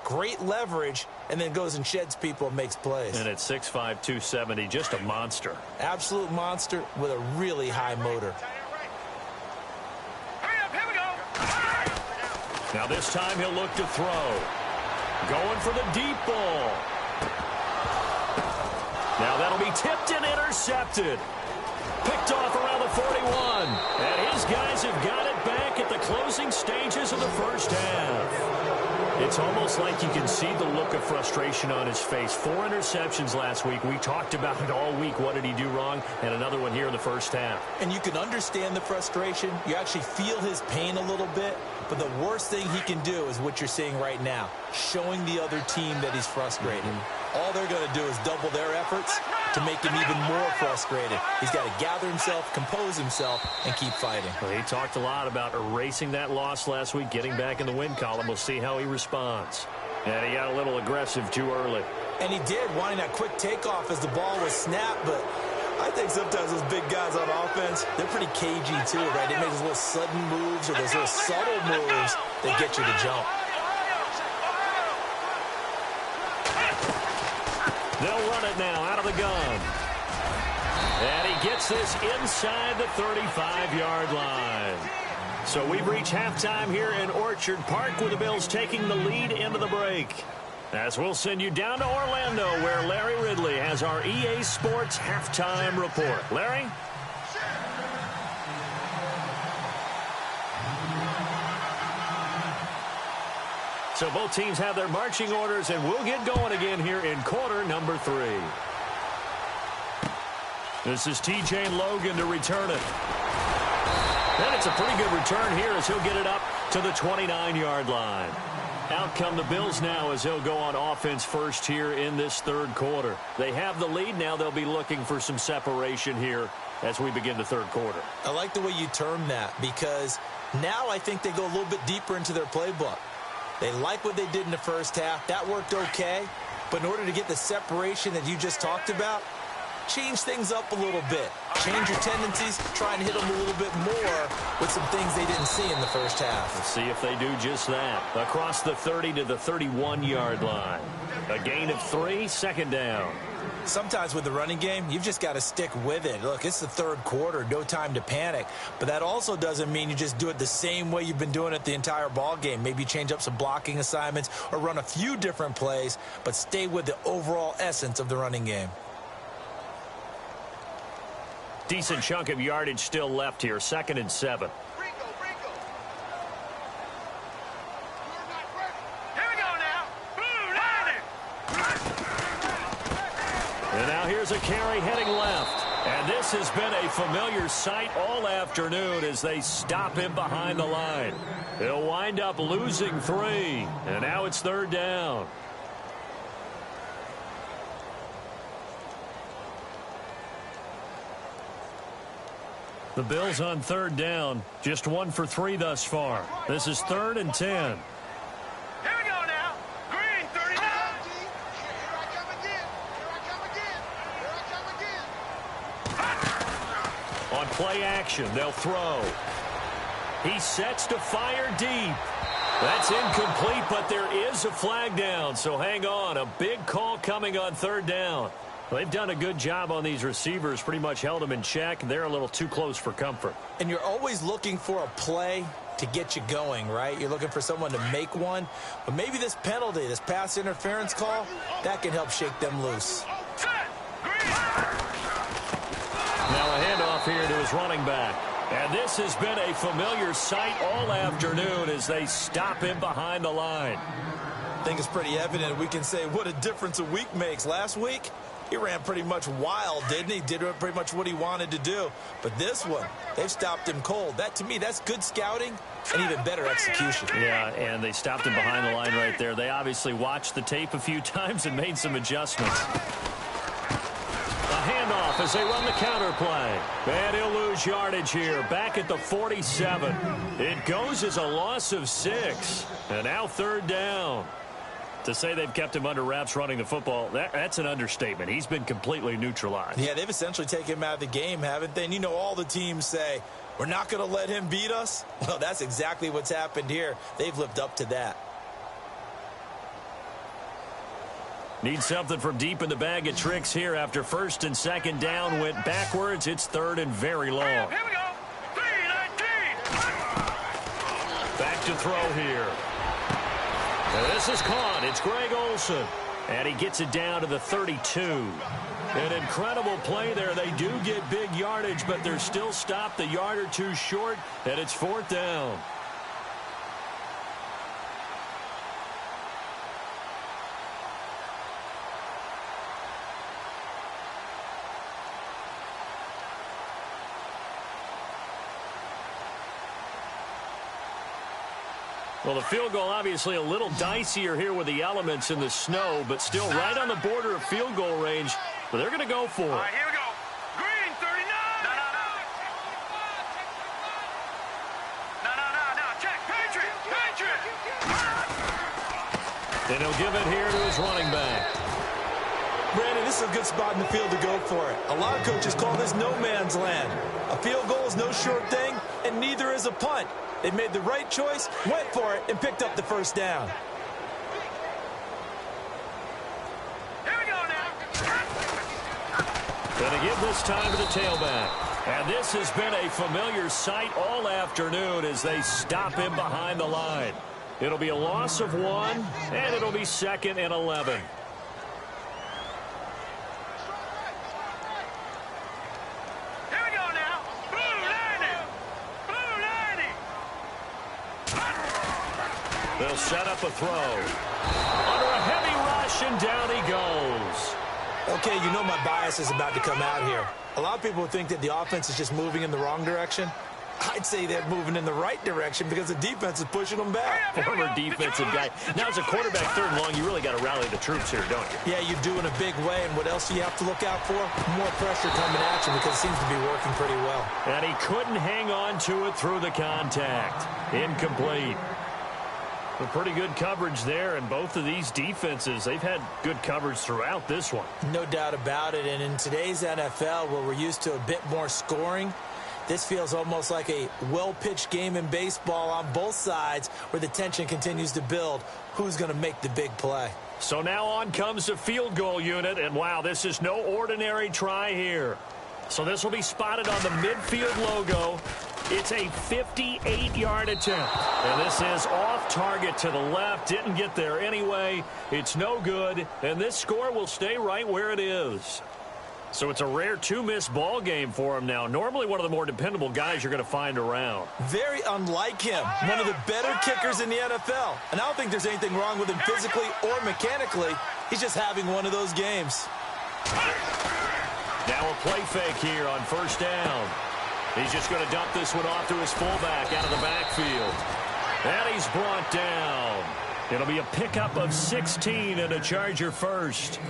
great leverage, and then goes and sheds people and makes plays. And at 6'5", 270, just a monster. Absolute monster with a really high motor. Now this time he'll look to throw. Going for the deep ball. Now that'll be tipped and intercepted. Picked off around the 41. And his guys have got it back at the closing stages of the first half. It's almost like you can see the look of frustration on his face. 4 interceptions last week. We talked about it all week. What did he do wrong? And another one here in the first half. And you can understand the frustration. You actually feel his pain a little bit. But the worst thing he can do is what you're seeing right now, showing the other team that he's frustrated. All they're going to do is double their efforts to make him even more frustrated. He's got to gather himself, compose himself, and keep fighting. Well, he talked a lot about erasing that loss last week, getting back in the win column. We'll see how he responds. And he got a little aggressive too early. And he did, wanting that quick takeoff as the ball was snapped, but I think sometimes those big guys on offense, they're pretty cagey too, right? They make those little sudden moves or those little subtle moves that get you to jump. They'll run it now out of the gun. And he gets this inside the 35-yard line. So we've reached halftime here in Orchard Park with the Bills taking the lead into the break. As we'll send you down to Orlando where Larry Ridley has our EA Sports halftime report. Larry? So both teams have their marching orders, and we'll get going again here in quarter number 3. This is TJ Logan to return it. And it's a pretty good return here as he'll get it up to the 29-yard line. Out come the Bills now as they'll go on offense first here in this third quarter. They have the lead. Now they'll be looking for some separation here as we begin the third quarter. I like the way you term that because now I think they go a little bit deeper into their playbook. They like what they did in the first half. That worked okay. But in order to get the separation that you just talked about, change things up a little bit. Change your tendencies. Try and hit them a little bit more with some things they didn't see in the first half. Let's see if they do just that. Across the 30 to the 31-yard line. A gain of 3, second down. Sometimes with the running game, you've just got to stick with it. Look, it's the third quarter, no time to panic. But that also doesn't mean you just do it the same way you've been doing it the entire ball game. Maybe change up some blocking assignments or run a few different plays, but stay with the overall essence of the running game. Decent chunk of yardage still left here, 2nd and 7. And now here's a carry heading left. And this has been a familiar sight all afternoon as they stop him behind the line. He'll wind up losing 3. And now it's 3rd down. The Bills on 3rd down. Just 1 for 3 thus far. This is 3rd and 10. On play action, they'll throw. He sets to fire deep. That's incomplete, but there is a flag down, so hang on. A big call coming on 3rd down. They've done a good job on these receivers, pretty much held them in check. They're a little too close for comfort. And you're always looking for a play to get you going, right? You're looking for someone to make one. But maybe this penalty, this pass interference call, that can help shake them loose. Now a handoff here to his running back. And this has been a familiar sight all afternoon as they stop him behind the line. I think it's pretty evident we can say what a difference a week makes. Last week, he ran pretty much wild, didn't he? Did pretty much what he wanted to do. But this one, they've stopped him cold. That, to me, that's good scouting and even better execution. Yeah, and they stopped him behind the line right there. They obviously watched the tape a few times and made some adjustments. A handoff as they run the counter play. And he'll lose yardage here. Back at the 47. It goes as a loss of 6. And now 3rd down. To say they've kept him under wraps running the football, that's an understatement. He's been completely neutralized. Yeah, they've essentially taken him out of the game, haven't they? And you know all the teams say, we're not going to let him beat us. Well, that's exactly what's happened here. They've lived up to that. Need something from deep in the bag of tricks here after first and second down went backwards. It's third and very long. Here we go. 3-19. Back to throw here. And this is caught. It's Greg Olsen. And he gets it down to the 32. An incredible play there. They do get big yardage, but they're still stopped a yard or two short, and it's fourth down. Well, the field goal obviously a little dicier here with the elements in the snow, but still right on the border of field goal range. But they're going to go for it. All right, here we go. Green, 39. No. Check. Patriot. And he'll give it here to his running back. Brandon, this is a good spot in the field to go for it. A lot of coaches call this no man's land. A field goal is no sure thing, and neither is a punt. They made the right choice, went for it, and picked up the first down. Here we go now. Going to give this time to the tailback. And this has been a familiar sight all afternoon as they stop him behind the line. It'll be a loss of 1, and it'll be 2nd and 11. They'll set up a throw. Under a heavy rush, and down he goes. Okay, you know my bias is about to come out here. A lot of people think that the offense is just moving in the wrong direction. I'd say they're moving in the right direction because the defense is pushing them back. Former defensive guy. Now, as a quarterback, third and long, you really got to rally the troops here, don't you? Yeah, you do in a big way. And what else do you have to look out for? More pressure coming at you because it seems to be working pretty well. And he couldn't hang on to it through the contact. Incomplete. Well, pretty good coverage there, and both of these defenses, they've had good coverage throughout this one. No doubt about it, and in today's NFL, where we're used to a bit more scoring, this feels almost like a well-pitched game in baseball on both sides where the tension continues to build. Who's going to make the big play? So now on comes the field goal unit, and wow, this is no ordinary try here. So this will be spotted on the midfield logo. It's a 58-yard attempt. And this is off target to the left. Didn't get there anyway. It's no good. And this score will stay right where it is. So it's a rare two-miss ball game for him now. Normally one of the more dependable guys you're going to find around. Very unlike him. One of the better kickers in the NFL. And I don't think there's anything wrong with him physically or mechanically. He's just having one of those games. Now a play fake here on first down. He's just going to dump this one off to his fullback out of the backfield. And he's brought down. It'll be a pickup of 16 and a Charger first.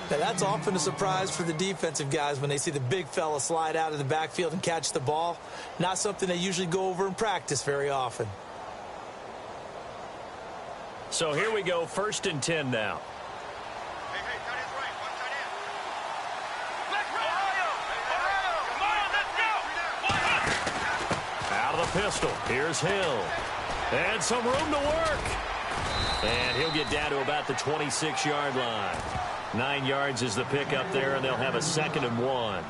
Now that's often a surprise for the defensive guys when they see the big fella slide out of the backfield and catch the ball. Not something they usually go over in practice very often. So here we go, 1st and 10 now. Pistol. Here's Hill. And some room to work. And he'll get down to about the 26-yard line. 9 yards is the pickup there, and they'll have a 2nd and 1.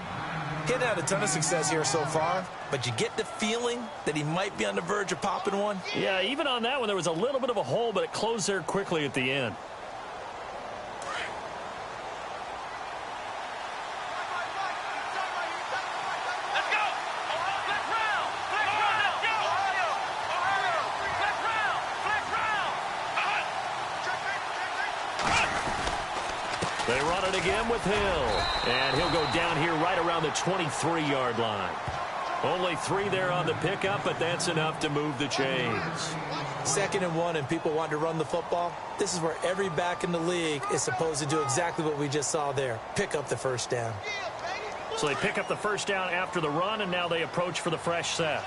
He's had a ton of success here so far, but you get the feeling that he might be on the verge of popping one. Yeah, even on that one, there was a little bit of a hole, but it closed there quickly at the end. They run it again with Hill. And he'll go down here right around the 23-yard line. Only 3 there on the pickup, but that's enough to move the chains. 2nd and 1, and people want to run the football. This is where every back in the league is supposed to do exactly what we just saw there. Pick up the first down. So they pick up the first down after the run, and now they approach for the fresh set.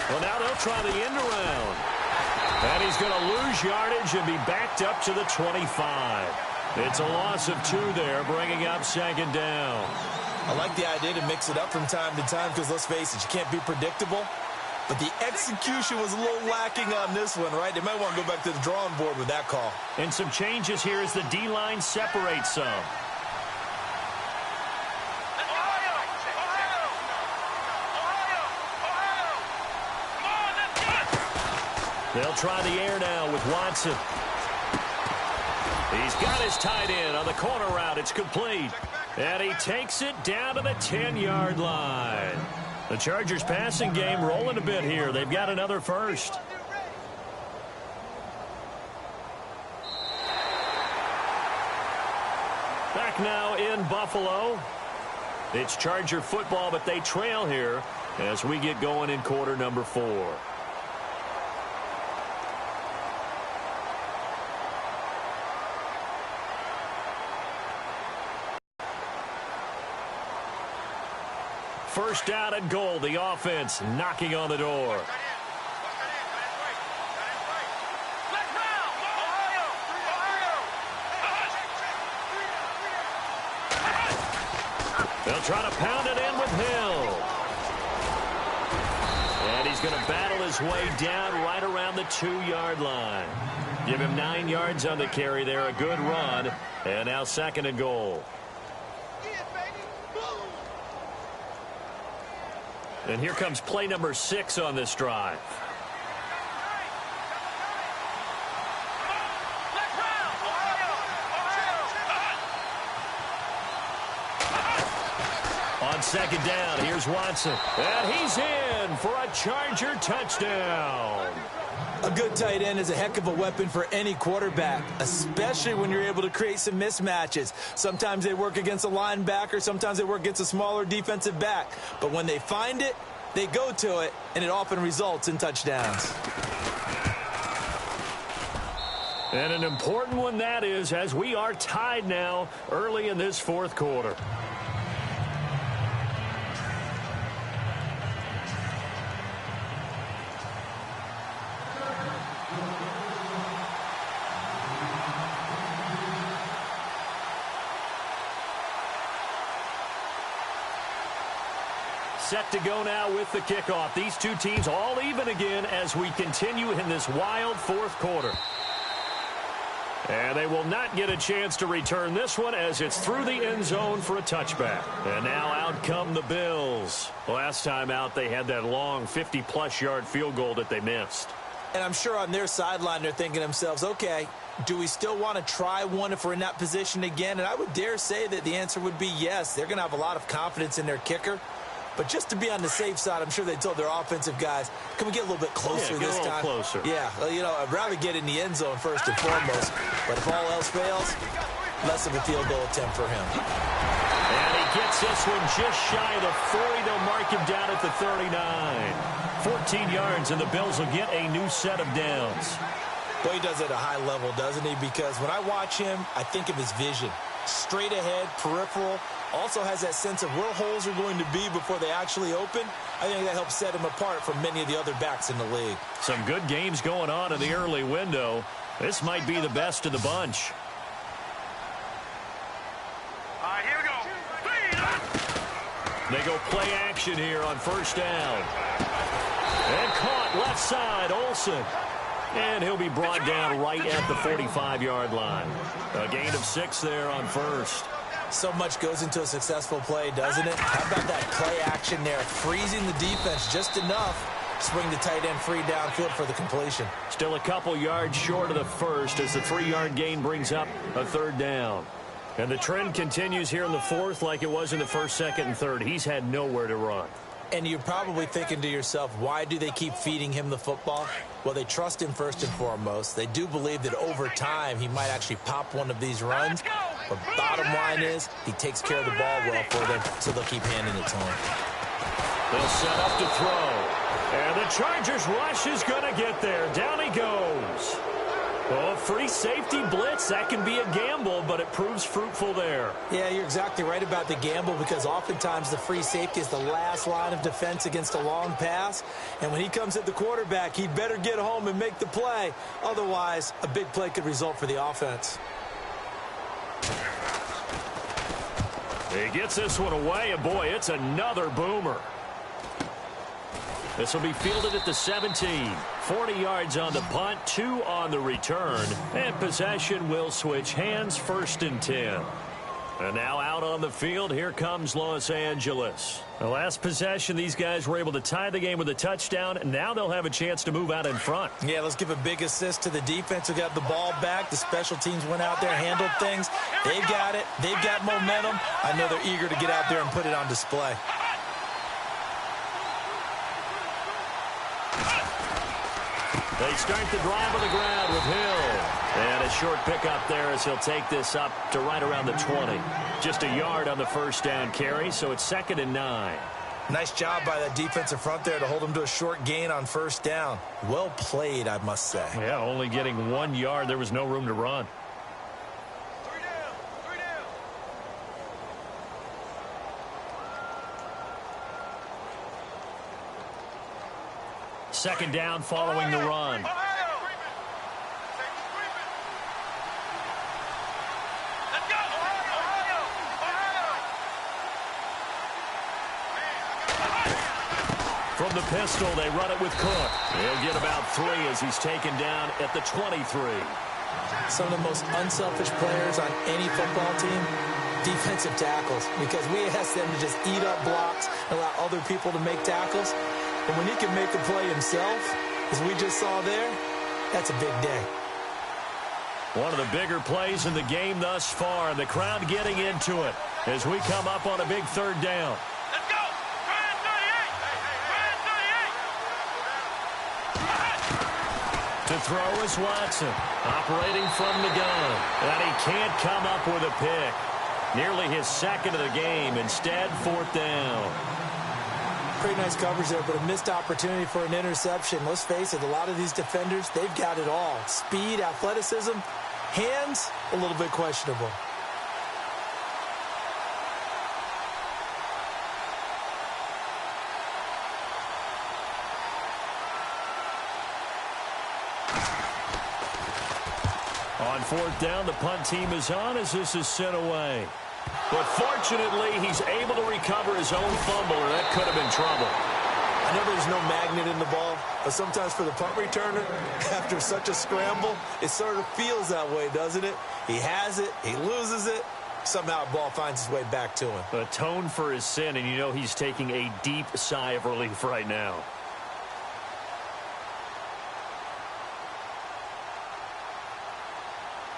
Well, now they'll try the end around. And he's going to lose yardage and be backed up to the 25. It's a loss of 2 there, bringing up 2nd down. I like the idea to mix it up from time to time because, let's face it, you can't be predictable. But the execution was a little lacking on this one, right? They might want to go back to the drawing board with that call. And some changes here as the D-line separates some. They'll try the air now with Watson. He's got his tight end on the corner route. It's complete. And he takes it down to the 10-yard line. The Chargers passing game rolling a bit here. They've got another first. Back now in Buffalo. It's Charger football, but they trail here as we get going in quarter number 4. First down and goal. The offense knocking on the door. They'll try to pound it in with Hill. And he's going to battle his way down right around the 2-yard line. Give him 9 yards on the carry there. A good run. And now 2nd and goal. And here comes play number 6 on this drive. On 2nd down, here's Watson. And he's in for a Charger touchdown. A good tight end is a heck of a weapon for any quarterback, especially when you're able to create some mismatches. Sometimes they work against a linebacker. Sometimes they work against a smaller defensive back. But when they find it, they go to it, and it often results in touchdowns. And an important one that is, as we are tied now early in this 4th quarter. Set to go now with the kickoff. These two teams all even again as we continue in this wild 4th quarter. And they will not get a chance to return this one as it's through the end zone for a touchback. And now out come the Bills. Last time out, they had that long 50-plus yard field goal that they missed. And I'm sure on their sideline they're thinking to themselves, okay, do we still want to try one if we're in that position again? And I would dare say that the answer would be yes. They're going to have a lot of confidence in their kicker. But just to be on the safe side, I'm sure they told their offensive guys, can we get a little bit closer this time? Yeah, get a little closer. Yeah, well, you know, I'd rather get in the end zone first and foremost. But if all else fails, less of a field goal attempt for him. And he gets this one just shy of the 40. They'll mark him down at the 39. 14 yards, and the Bills will get a new set of downs. Boy, he does it at a high level, doesn't he? Because when I watch him, I think of his vision. Straight ahead, peripheral. Also has that sense of where holes are going to be before they actually open. I think that helps set him apart from many of the other backs in the league. Some good games going on in the early window. This might be the best of the bunch. All right, here we go. They go play action here on 1st down. And caught left side, Olsen. And he'll be brought down right at the 45-yard line. A gain of 6 there on 1st. So much goes into a successful play, doesn't it? How about that play action there? Freezing the defense just enough to swing the tight end free downfield for the completion. Still a couple yards short of the 1st as the 3-yard gain brings up a 3rd down. And the trend continues here in the 4th like it was in the 1st, 2nd, and 3rd. He's had nowhere to run. And you're probably thinking to yourself, why do they keep feeding him the football? Well, they trust him first and foremost. They do believe that over time he might actually pop one of these runs. But bottom line is he takes care of the ball well for them, so they'll keep handing it to him. They'll set up to throw. And the Chargers rush is going to get there. Down he goes. Oh, free safety blitz, that can be a gamble, but it proves fruitful there. Yeah, you're exactly right about the gamble because oftentimes the free safety is the last line of defense against a long pass. And when he comes at the quarterback, he'd better get home and make the play. Otherwise, a big play could result for the offense. He gets this one away, and boy, it's another boomer. This will be fielded at the 17. 40 yards on the punt, 2 on the return, and possession will switch hands, 1st and 10. And now out on the field, here comes Los Angeles. The last possession, these guys were able to tie the game with a touchdown, and now they'll have a chance to move out in front. Yeah, let's give a big assist to the defense who got the ball back. The special teams went out there, handled things. They've got it. They've got momentum. I know they're eager to get out there and put it on display. They start the drive on the ground with Hill. And a short pickup there as he'll take this up to right around the 20. Just a yard on the first down carry, so it's 2nd and 9. Nice job by that defensive front there to hold him to a short gain on first down. Well played, I must say. Yeah, only getting 1 yard. There was no room to run. 3 down. 3 down. Second down following the run. From the pistol, they run it with Cook. He'll get about 3 as he's taken down at the 23. Some of the most unselfish players on any football team, defensive tackles, because we ask them to just eat up blocks and allow other people to make tackles. But when he can make a play himself, as we just saw there, that's a big day. One of the bigger plays in the game thus far, and the crowd getting into it as we come up on a big 3rd down. Let's go. Grand 38. Grand 38. To throw is Watson, operating from the gun. And he can't come up with a pick. Nearly his 2nd of the game. Instead, 4th down. Pretty nice coverage there, but a missed opportunity for an interception. Let's face it, a lot of these defenders, they've got it all. Speed, athleticism, hands, a little bit questionable. On 4th down, the punt team is on as this is sent away. But fortunately, he's able to recover his own fumble, or that could have been trouble. I know there's no magnet in the ball, but sometimes for the punt returner, after such a scramble, it sort of feels that way, doesn't it? He has it, he loses it, somehow the ball finds its way back to him. Atone for his sin, and you know he's taking a deep sigh of relief right now.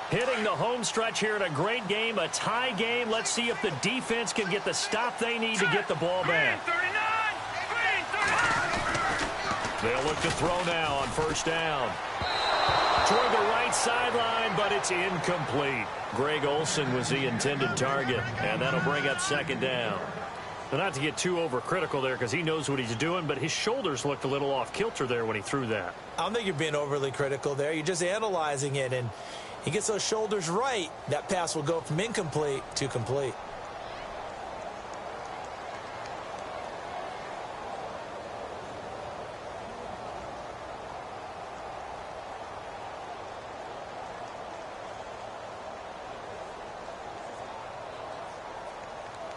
Hitting the home stretch here in a great game, a tie game. Let's see if the defense can get the stop they need to get the ball back. They'll look to throw now on 1st down. Toward the right sideline, but it's incomplete. Greg Olsen was the intended target, and that'll bring up 2nd down. Well, not to get too overcritical there because he knows what he's doing, but his shoulders looked a little off kilter there when he threw that. I don't think you're being overly critical there. You're just analyzing it, and he gets those shoulders right, that pass will go from incomplete to complete.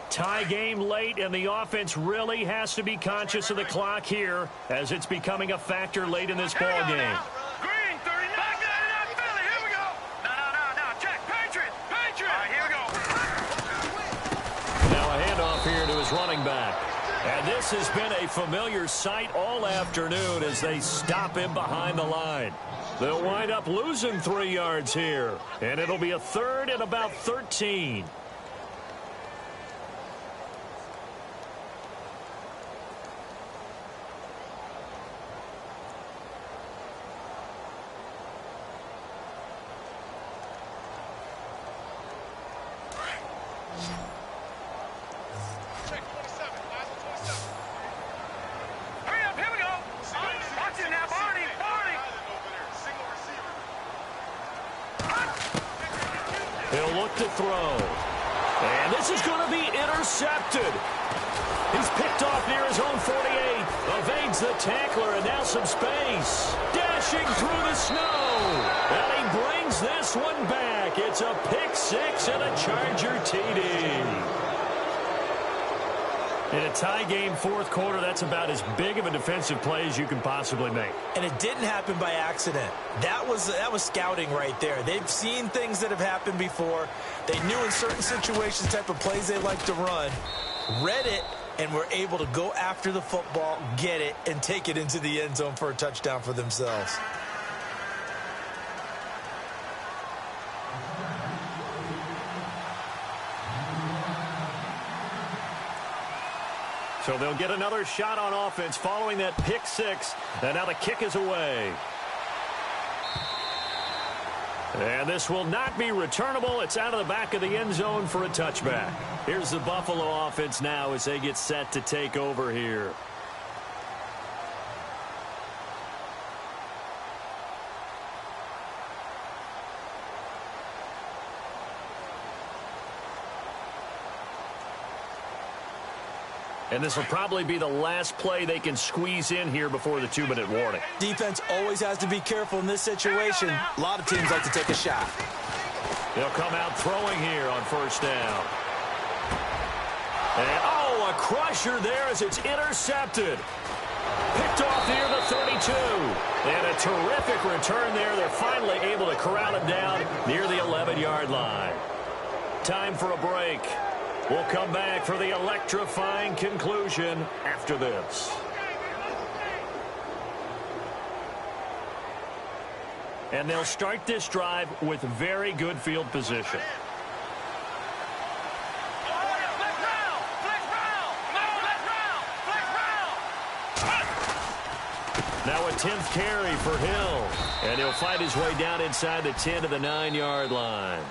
Tie game late, and the offense really has to be conscious of the clock here as it's becoming a factor late in this ball game. Green 39. Philly, here we go. No. Check. Patriot. All right, here we go. Now a handoff here to his running back. And this has been a familiar sight all afternoon as they stop him behind the line. They'll wind up losing 3 yards here, and it'll be a 3rd and about 13. He'll look to throw. And this is going to be intercepted. He's picked off near his own 48. Evades Finds the tackler and now some space. Dashing through the snow. And he brings this one back. It's a pick six and a Charger TD. In a tie game fourth quarter, that's about as big of a defensive play as you can possibly make. And it didn't happen by accident. That was scouting right there. They've seen things that have happened before. They knew in certain situations type of plays they like to run, read it, and were able to go after the football, get it, and take it into the end zone for a touchdown for themselves. So they'll get another shot on offense following that pick six. And now the kick is away. And this will not be returnable. It's out of the back of the end zone for a touchback. Here's the Buffalo offense now as they get set to take over here. And this will probably be the last play they can squeeze in here before the 2-minute warning. Defense always has to be careful in this situation. A lot of teams like to take a shot. They'll come out throwing here on first down. And, oh, a crusher there as it's intercepted. Picked off near the 32. And a terrific return there. They're finally able to corral him down near the 11-yard line. Time for a break. We'll come back for the electrifying conclusion after this. And they'll start this drive with very good field position. Now a 10th carry for Hill. And he'll fight his way down inside the 10 to the 9-yard line.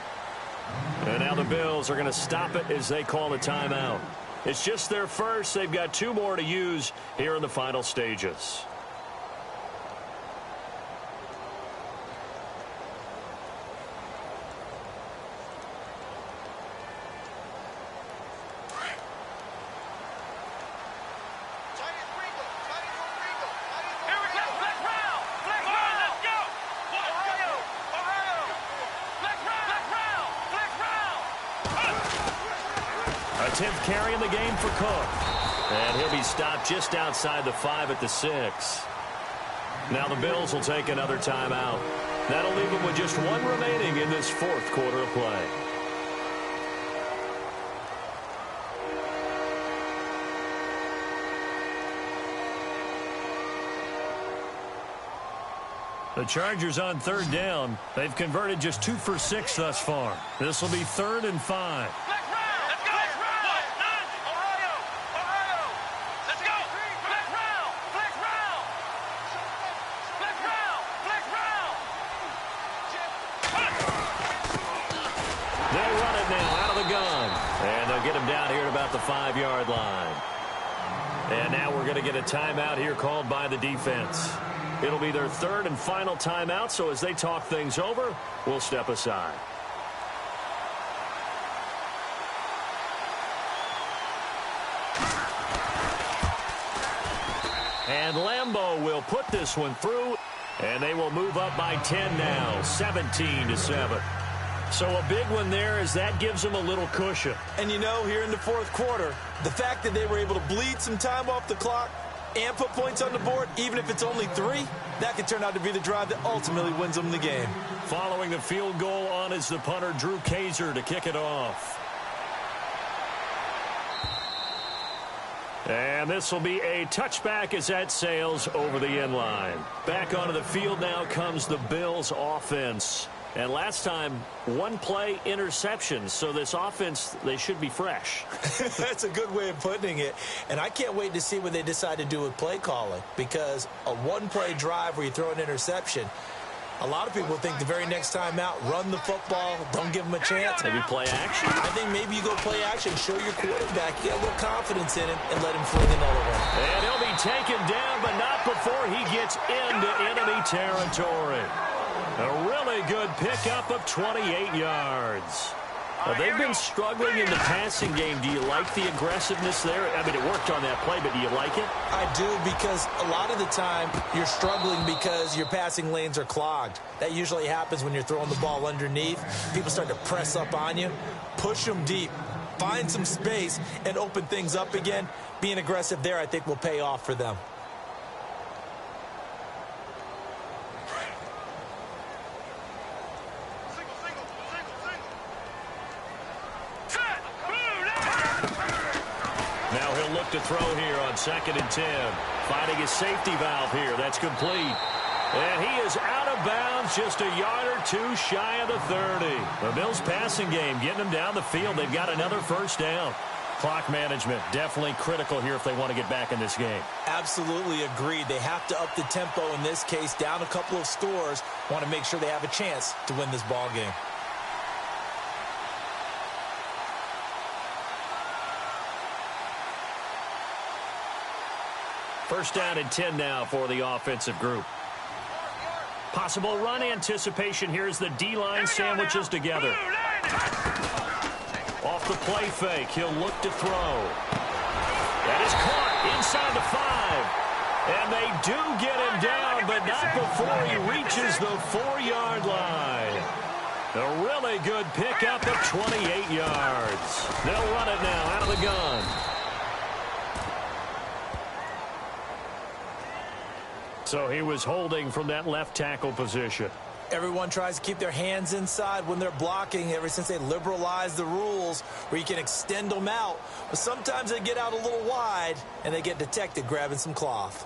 And now the Bills are going to stop it as they call a timeout. It's just their first. They've got 2 more to use here in the final stages. A 10th carry in the game for Cook. And he'll be stopped just outside the 5 at the 6. Now the Bills will take another timeout. That'll leave them with just 1 remaining in this fourth quarter of play. The Chargers on third down. They've converted just 2 for 6 thus far. This will be 3rd and 5. Get him down here at about the 5-yard line. And now we're going to get a timeout here called by the defense. It'll be their 3rd and final timeout, so as they talk things over, we'll step aside. And Lambeau will put this one through, and they will move up by 10 now, 17-7. So a big one there as that gives them a little cushion. And you know, here in the fourth quarter, the fact that they were able to bleed some time off the clock and put points on the board, even if it's only 3, that could turn out to be the drive that ultimately wins them the game. Following the field goal on is the punter, Drew Kaiser, to kick it off. And this will be a touchback as that sails over the end line. Back onto the field now comes the Bills offense. And last time, 1 play interception. So this offense, they should be fresh. That's a good way of putting it. And I can't wait to see what they decide to do with play calling. Because a 1-play drive where you throw an interception, a lot of people think the very next time out, run the football, don't give them a chance. Maybe play action. I think maybe you go play action, show your quarterback, get a little confidence in him, and let him fling another one. And he'll be taken down, but not before he gets into enemy territory. A really good pickup of 28 yards. Well, they've been struggling in the passing game. Do you like the aggressiveness there? I mean, it worked on that play, but do you like it? I do, because a lot of the time you're struggling because your passing lanes are clogged. That usually happens when you're throwing the ball underneath. People start to press up on you. Push them deep. Find some space and open things up again. Being aggressive there, I think, will pay off for them. Now he'll look to throw here on 2nd and 10. Finding his safety valve here. That's complete. And he is out of bounds, just a yard or two shy of the 30. The Bills' passing game getting them down the field. They've got another first down. Clock management definitely critical here if they want to get back in this game. Absolutely agreed. They have to up the tempo in this case, down a couple of scores. Want to make sure they have a chance to win this ball game. First down and 10 now for the offensive group. Possible run anticipation. Here's the D-line sandwiches together. Off the play fake, he'll look to throw. That is caught inside the 5. And they do get him down, but not before he reaches the 4-yard line. A really good pickup of 28 yards. They'll run it now out of the gun. So he was holding from that left tackle position. Everyone tries to keep their hands inside when they're blocking ever since they liberalized the rules where you can extend them out. But sometimes they get out a little wide and they get detected grabbing some cloth.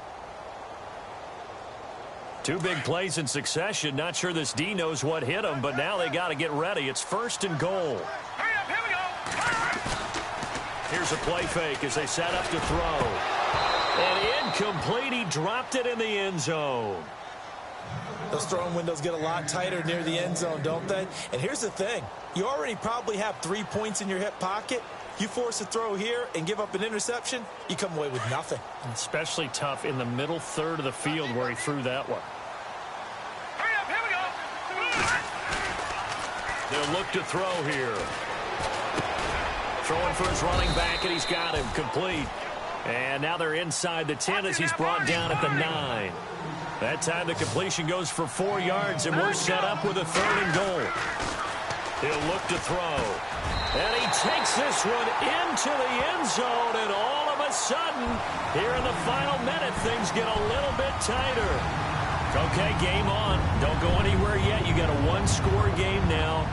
2 big plays in succession. Not sure this D knows what hit him, but now they got to get ready. It's 1st and goal. Hurry up, here we go. Here's a play fake as they set up to throw. And incomplete. He dropped it in the end zone. Those throwing windows get a lot tighter near the end zone, don't they? And here's the thing. You already probably have 3 points in your hip pocket. You force a throw here and give up an interception, you come away with nothing. Especially tough in the middle third of the field where he threw that one. Hurry up, here we go. They'll look to throw here. Throwing for his running back, and he's got him complete. And now they're inside the 10 as he's brought down at the 9. That time the completion goes for 4 yards, and we're set up with a 3rd and goal. He'll look to throw. And he takes this one into the end zone, and all of a sudden, here in the final minute, things get a little bit tighter. Okay, game on. Don't go anywhere yet. You got a 1-score game now.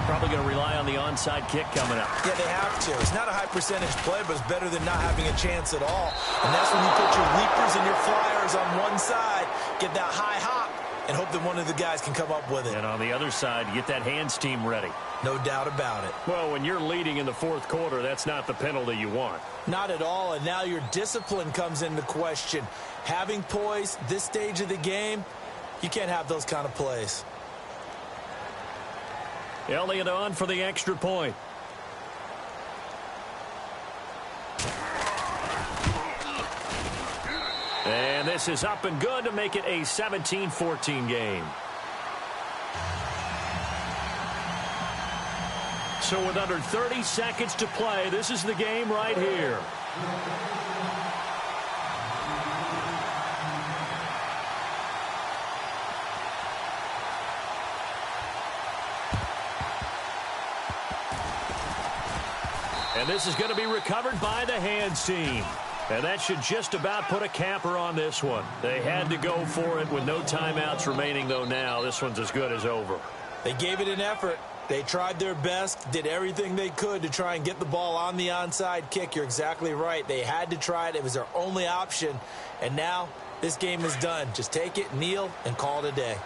Probably going to rely on the onside kick coming up. Yeah, they have to. It's not a high percentage play, but it's better than not having a chance at all. And that's when you put your leapers and your flyers on one side, get that high hop, and hope that one of the guys can come up with it. And on the other side, you get that hands team ready. No doubt about it. Well, when you're leading in the 4th quarter, that's not the penalty you want. Not at all, and now your discipline comes into question. Having poise this stage of the game, you can't have those kind of plays. Elliott on for the extra point. And this is up and good to make it a 17-14 game. So with under 30 seconds to play, this is the game right here. And this is going to be recovered by the hands team. And that should just about put a capper on this one. They had to go for it with no timeouts remaining, though now. This one's as good as over. They gave it an effort. They tried their best, did everything they could to try and get the ball on the onside kick. You're exactly right. They had to try it. It was their only option. And now this game is done. Just take it, kneel, and call it a day.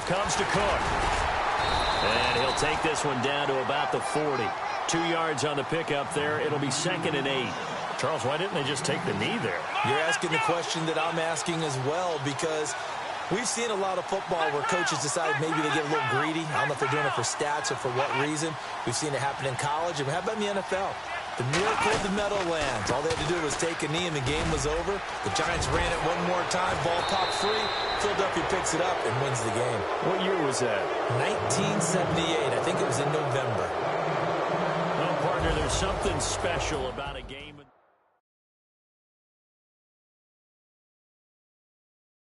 Comes to Cook. And he'll take this one down to about the 40. 2 yards on the pickup there. It'll be 2nd and 8. Charles, why didn't they just take the knee there? You're asking the question that I'm asking as well, because We've seen a lot of football where coaches decide maybe they get a little greedy. I don't know if they're doing it for stats or for what reason. We've seen it happen in college. And how about in the NFL? The miracle of the medal lands. All they had to do was take a knee and the game was over. The Giants ran it one more time. Ball popped free. Philadelphia picks it up and wins the game. What year was that? 1978. I think it was in November. Well, partner, there's something special about a game.